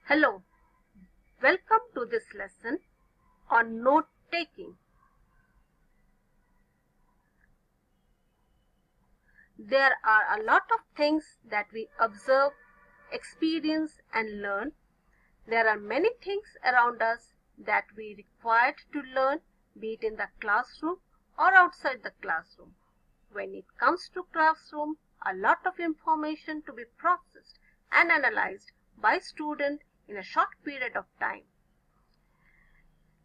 Hello, welcome to this lesson on note taking. There are a lot of things that we observe, experience and learn. There are many things around us that we required to learn, be it in the classroom or outside the classroom. When it comes to classroom, a lot of information to be processed and analyzed by student in a short period of time.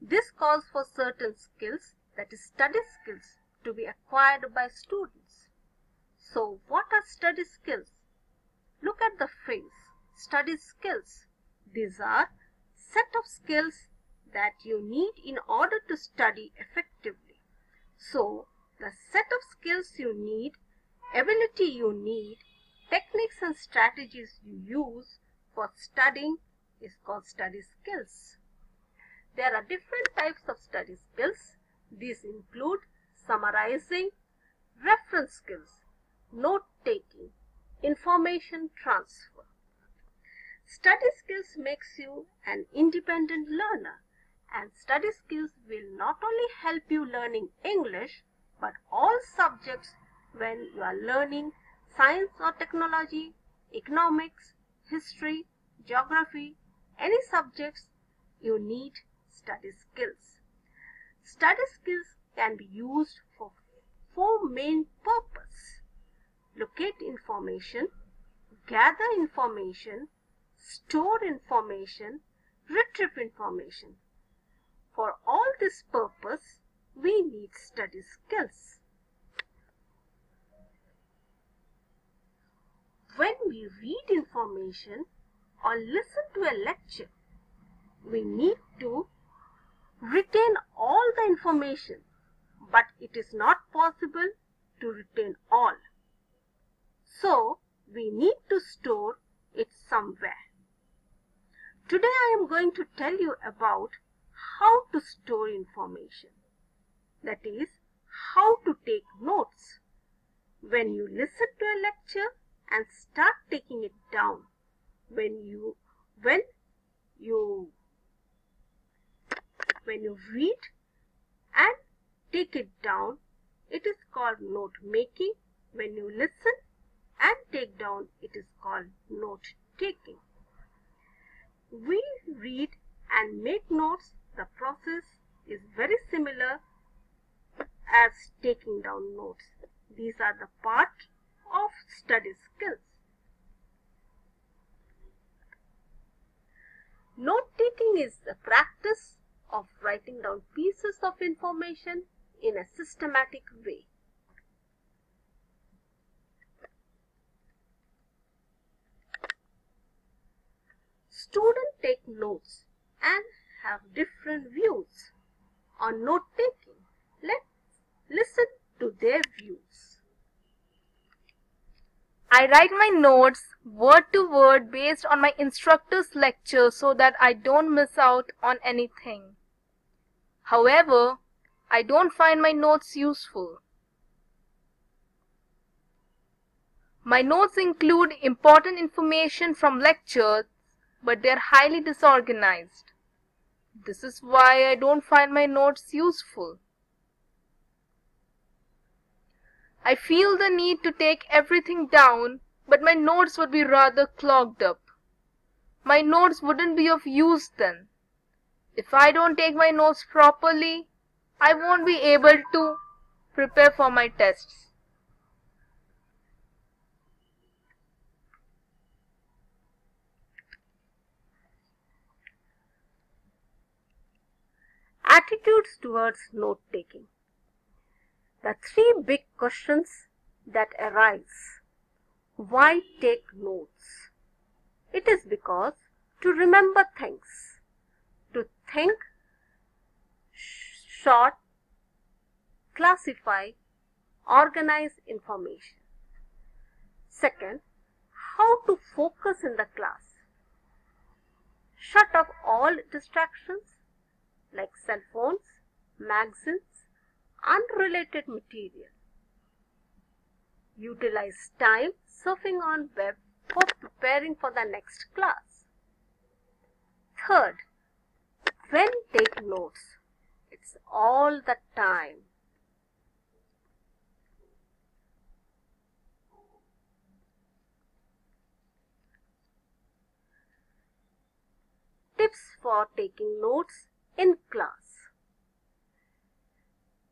This calls for certain skills, that is study skills, to be acquired by students. So what are study skills? Look at the phrase, study skills. These are set of skills that you need in order to study effectively. So the set of skills you need, ability you need, techniques and strategies you use for studying is called study skills. There are different types of study skills. These include summarizing, reference skills, note-taking, information transfer. Study skills makes you an independent learner, and study skills will not only help you learning English but all subjects when you are learning science or technology, economics, history, geography, any subjects you need study skills. Study skills can be used for four main purposes: locate information, gather information, store information, retrieve information. For all this purpose, we need study skills. When we read information or listen to a lecture, we need to retain all the information, but it is not possible to retain all. So, we need to store it somewhere. Today I am going to tell you about how to store information. That is, how to take notes. When you listen to a lecture and start taking it down, when you read and take it down, it is called note making. When you listen and take down, it is called note taking. We read and make notes. The process is very similar as taking down notes. These are the part of study skills. Note taking is the practice of writing down pieces of information in a systematic way. Students take notes and have different views on note taking. Let's listen to their views. I write my notes word to word based on my instructor's lecture so that I don't miss out on anything. However, I don't find my notes useful. My notes include important information from lectures, but they are highly disorganized. This is why I don't find my notes useful. I feel the need to take everything down, but my notes would be rather clogged up. My notes wouldn't be of use then. If I don't take my notes properly, I won't be able to prepare for my tests. Attitudes towards note taking. The three big questions that arise. Why take notes? It is because to remember things, to think, sort, classify, organize information. Second, how to focus in the class. Shut off all distractions like cell phones, magazines, unrelated material. Utilize time surfing on web for preparing for the next class. Third, when take notes, it's all the time. Tips for taking notes in class.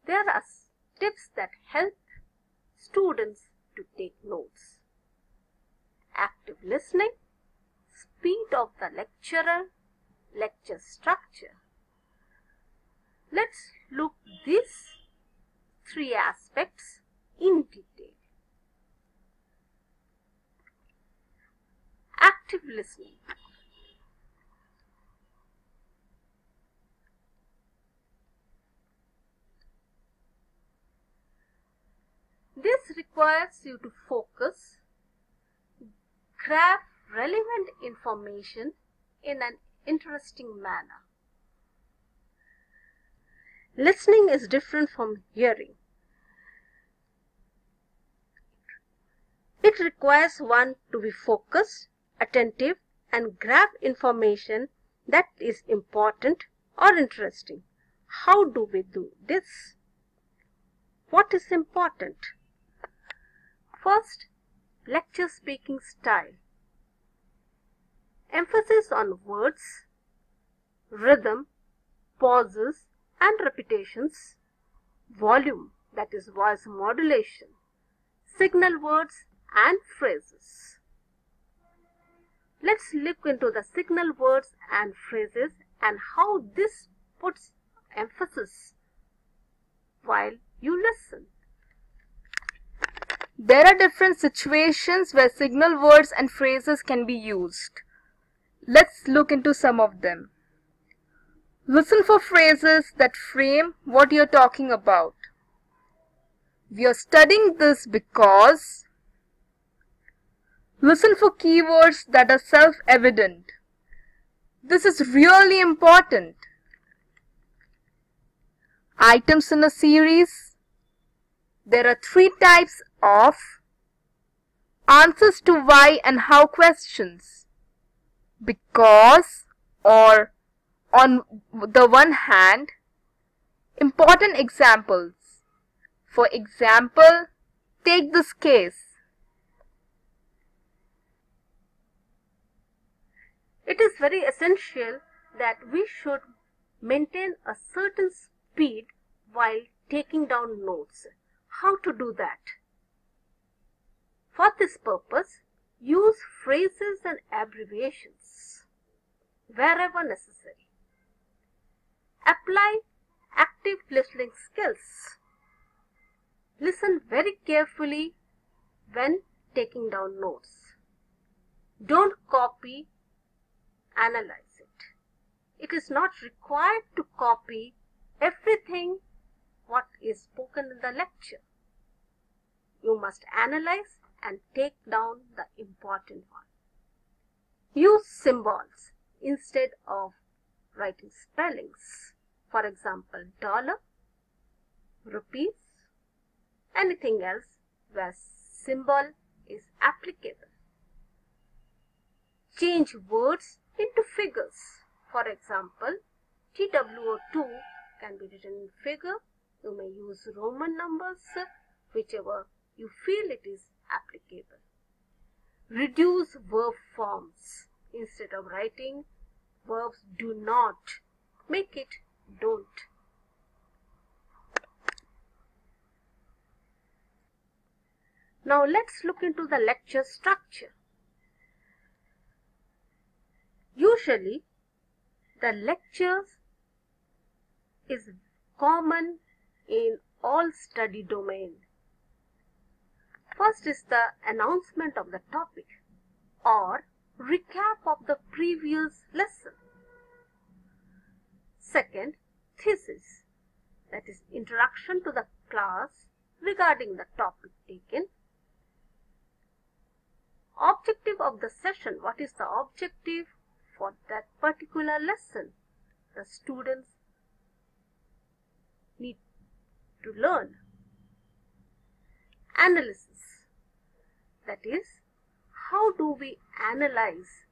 There are tips that help students to take notes. Active listening, speed of the lecturer, lecture structure. Let's look these three aspects in detail. Active listening. This requires you to focus, grab relevant information in an interesting manner. Listening is different from hearing. It requires one to be focused, attentive, and grab information that is important or interesting. How do we do this? What is important? First, lecture speaking style. Emphasis on words, rhythm, pauses and repetitions, volume, that is voice modulation, signal words and phrases. Let's look into the signal words and phrases and how this puts emphasis while you listen. There are different situations where signal words and phrases can be used. Let's look into some of them. Listen for phrases that frame what you're talking about. We are studying this because. Listen for keywords that are self-evident. This is really important. Items in a series. There are 3 types of answers to why and how questions. Because, or on the one hand, important examples. For example, take this case. It is very essential that we should maintain a certain speed while taking down notes. How to do that? For this purpose, use phrases and abbreviations wherever necessary. Apply active listening skills. Listen very carefully when taking down notes. Don't copy, analyze it. It is not required to copy everything what is spoken in the lecture. You must analyze and take down the important one. Use symbols instead of writing spellings. For example, dollar, rupees, anything else where symbol is applicable. Change words into figures. For example, TWO2 can be written in figure. You may use Roman numbers, whichever you feel it is applicable. Reduce verb forms. Instead of writing verbs do not, make it don't. Now let's look into the lecture structure. Usually, the lectures is common in all study domain. First is the announcement of the topic or recap of the previous lesson. Second, thesis, that is introduction to the class regarding the topic taken. Objective of the session, what is the objective for that particular lesson the students need to learn. Analysis, that is, how do we analyze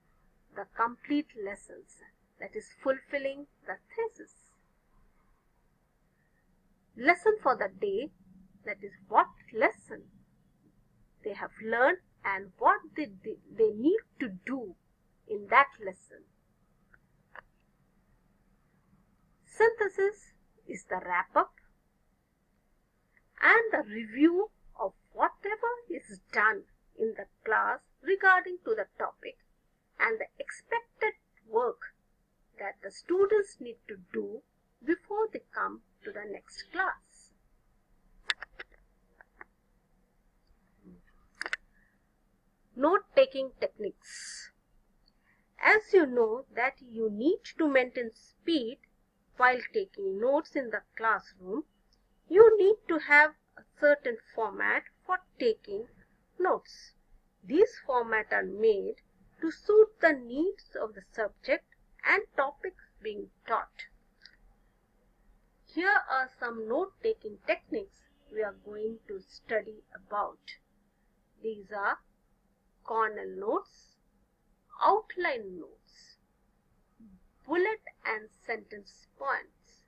the complete lessons that is fulfilling the thesis. Lesson for the day, that is what lesson they have learned and what they need to do in that lesson. Synthesis is the wrap-up and the review of whatever is done in the class regarding to the topic and the expected work that the students need to do before they come to the next class. Note-taking techniques. As you know that you need to maintain speed while taking notes in the classroom, you need to have a certain format for taking notes. These formats are made to suit the needs of the subject and topics being taught. Here are some note-taking techniques we are going to study about. These are Cornell notes, outline notes, bullet and sentence points,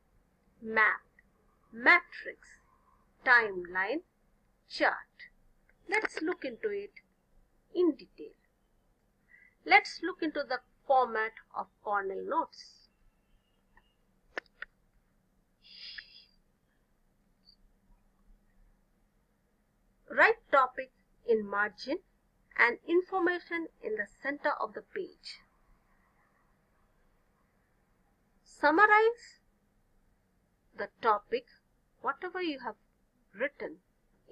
map, matrix, timeline, chart. Let's look into it in detail. Let's look into the format of Cornell notes. Write topic in margin and information in the center of the page. Summarize the topic, whatever you have written,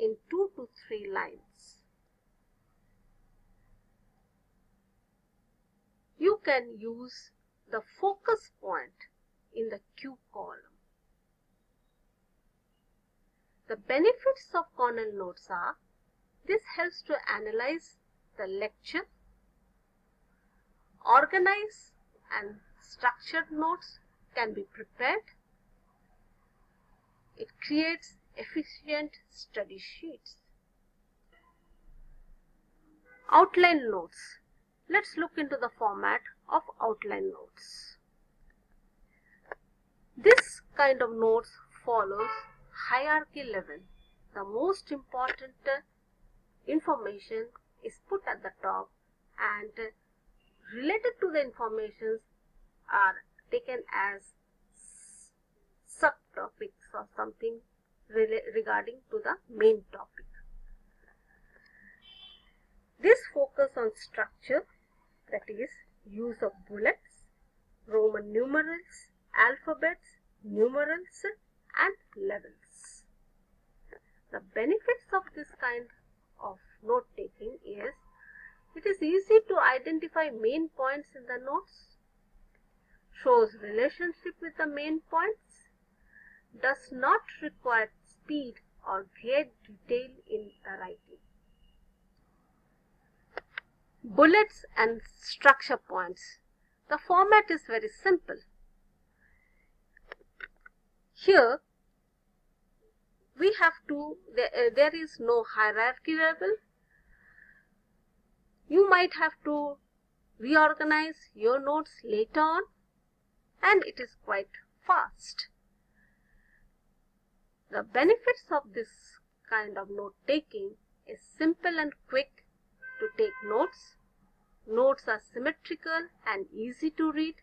in 2 to 3 lines. You can use the focus point in the Q column. The benefits of Cornell notes are, this helps to analyze the lecture, organize and structured notes can be prepared. It creates efficient study sheets. Outline notes. Let's look into the format of outline notes. This kind of notes follows hierarchy level. The most important information is put at the top and related to the informations are taken as subtopics or something regarding to the main topic. This focus on structure, that is use of bullets, Roman numerals, alphabets, numerals and levels. The benefits of this kind of note taking is, it is easy to identify main points in the notes, shows relationship with the main points, does not require speed or great detail in the writing. Bullets and structure points. The format is very simple. Here we have to, there is no hierarchy level. You might have to reorganize your notes later on, and it is quite fast. The benefits of this kind of note taking is simple and quick to take notes. Notes are symmetrical and easy to read,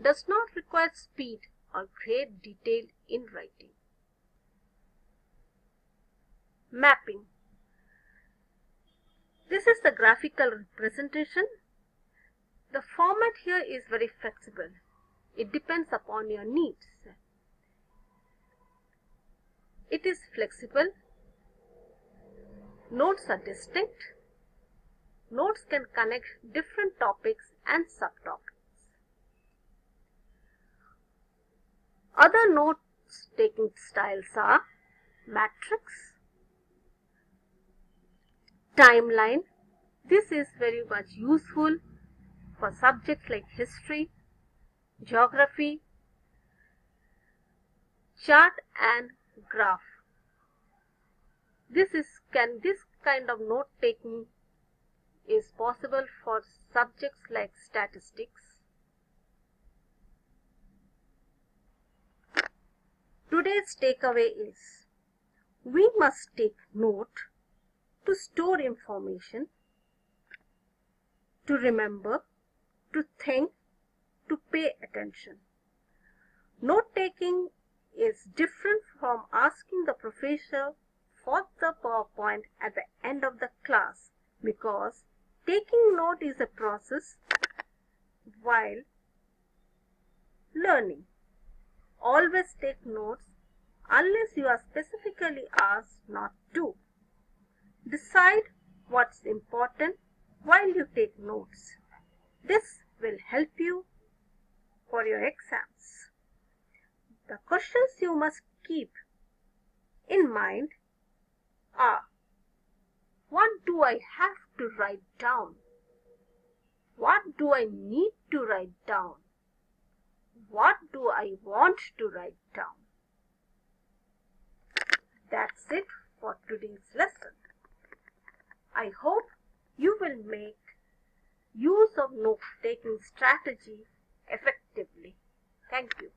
does not require speed or great detail in writing. Mapping. This is the graphical representation. The format here is very flexible. It depends upon your needs. It is flexible. Notes are distinct. Notes can connect different topics and subtopics. Other notes taking styles are matrix, timeline. This is very much useful for subjects like history, geography, chart and graph. This kind of note taking is possible for subjects like statistics, Today's takeaway is we must take note to store information, to remember, to think, to pay attention. Note taking is different from asking the professor for the PowerPoint at the end of the class, because taking note is a process while learning. Always take notes unless you are specifically asked not to. Decide what's important while you take notes. This will help you for your exams. The questions you must keep in mind are: what do I have to write down? What do I need to write down? What do I want to write down? That's it for today's lesson. I hope you will make use of note-taking strategy effectively. Thank you.